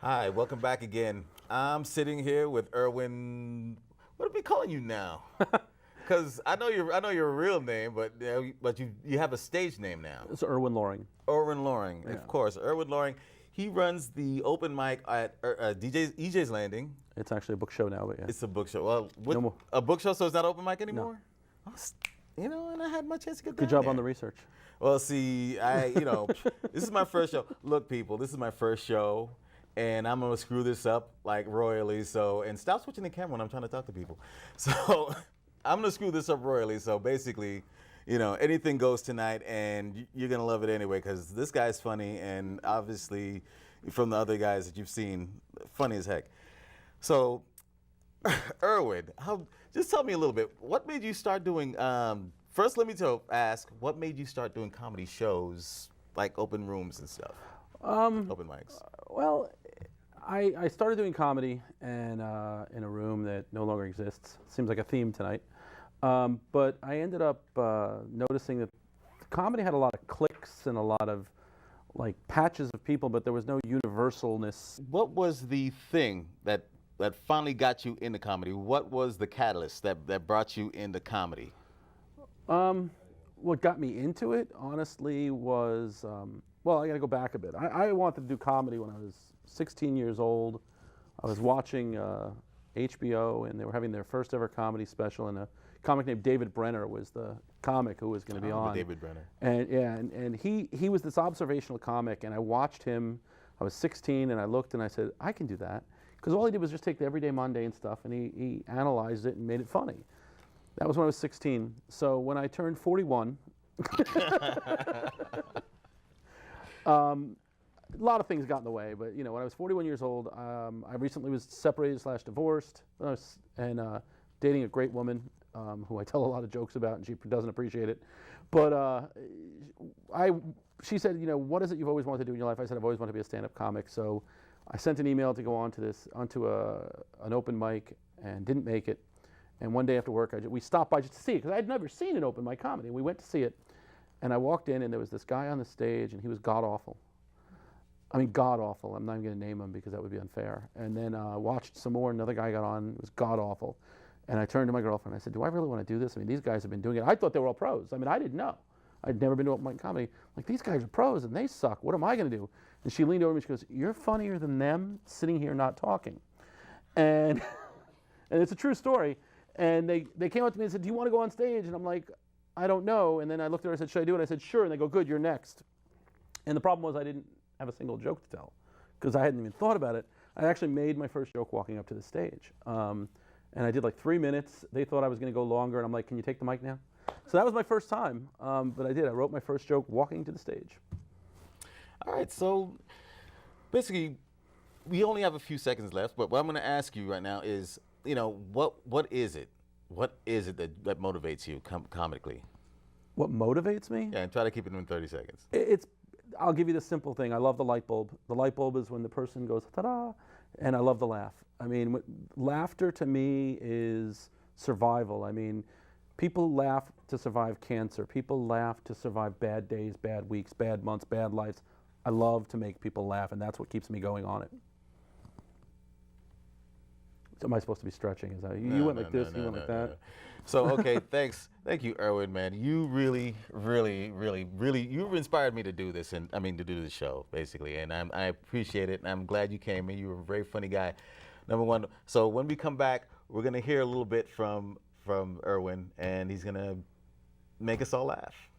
Hi, welcome back again. I'm sitting here with Irwin. What are we calling you now? Because I know your real name, but you have a stage name now. It's Ering Loring. Irwin Loring, Yeah. of course. Irwin Loring. He runs the open mic at EJ's Landing. It's actually a book show now, but yeah. It's a book show. Well, No more. a book show, so it's not open mic anymore. Oh, and I had my chance to get Good down job there. on the research. Well, see, this is my first show. Look, people, this is my first show, and I'm gonna screw this up like royally. So, and stop switching the camera when I'm trying to talk to people. So, I'm gonna screw this up royally. So basically, anything goes tonight, and you're gonna love it anyway because this guy's funny, and obviously, from the other guys that you've seen, funny as heck. So, Irwin, just tell me a little bit. What made you start doing? First, let me ask, what made you start doing comedy shows, like open rooms and stuff? Open mics. Well, I started doing comedy and in a room that no longer exists. Seems like a theme tonight. But I ended up noticing that comedy had a lot of cliques and a lot of like patches of people, but there was no universalness. What was the thing that finally got you into comedy? What was the catalyst that brought you into comedy? What got me into it, honestly, was, well, I got to go back a bit. I wanted to do comedy when I was 16 years old. I was watching HBO, and they were having their first ever comedy special, and a comic named David Brenner was the comic who was going to be on. David Brenner. And yeah, and he was this observational comic, and I watched him. I was 16, and I looked, and I said, I can do that. Because all he did was just take the everyday mundane stuff, and he analyzed it and made it funny. That was when I was 16. So when I turned 41, a lot of things got in the way. But when I was 41 years old, I recently was separated/divorced, and dating a great woman who I tell a lot of jokes about, and she doesn't appreciate it. But she said, what is it you've always wanted to do in your life? I said, I've always wanted to be a stand-up comic. So I sent an email to go onto an open mic and didn't make it. And one day after work, we stopped by just to see it, because I'd never seen an open mic comedy. We went to see it, and I walked in, and there was this guy on the stage, and he was god-awful. I mean, god-awful. I'm not even going to name him because that would be unfair. And then watched some more, another guy got on, it was god-awful. And I turned to my girlfriend, I said, do I really want to do this? I mean, these guys have been doing it. I thought they were all pros. I mean, I didn't know. I'd never been to open mic comedy. Like, these guys are pros, and they suck. What am I going to do? And she leaned over me, she goes, you're funnier than them sitting here not talking. And, and it's a true story. And they came up to me and said, do you want to go on stage? And I'm like, I don't know. And then I looked at her and I said, should I do it? I said, sure. And they go, good, you're next. And the problem was I didn't have a single joke to tell because I hadn't even thought about it. I actually made my first joke walking up to the stage. And I did like 3 minutes. They thought I was going to go longer. And I'm like, can you take the mic now? So that was my first time. But I did. I wrote my first joke walking to the stage. All right, so basically, we only have a few seconds left, but what I'm going to ask you right now is, what is it? What is it that motivates you comedically? What motivates me? Yeah, and try to keep it in 30 seconds. I'll give you the simple thing. I love the light bulb. The light bulb is when the person goes, ta-da, and I love the laugh. I mean, laughter to me is survival. I mean, people laugh to survive cancer. People laugh to survive bad days, bad weeks, bad months, bad lives. I love to make people laugh, and that's what keeps me going on it. Am I supposed to be stretching? Is that you went like this, you went like that? So okay, thanks, thank you, Irwin, man. You really, you inspired me to do this, and to do this show, basically, and I appreciate it, and I'm glad you came, and you were a very funny guy. Number one. So when we come back, we're gonna hear a little bit from Irwin, and he's gonna make us all laugh.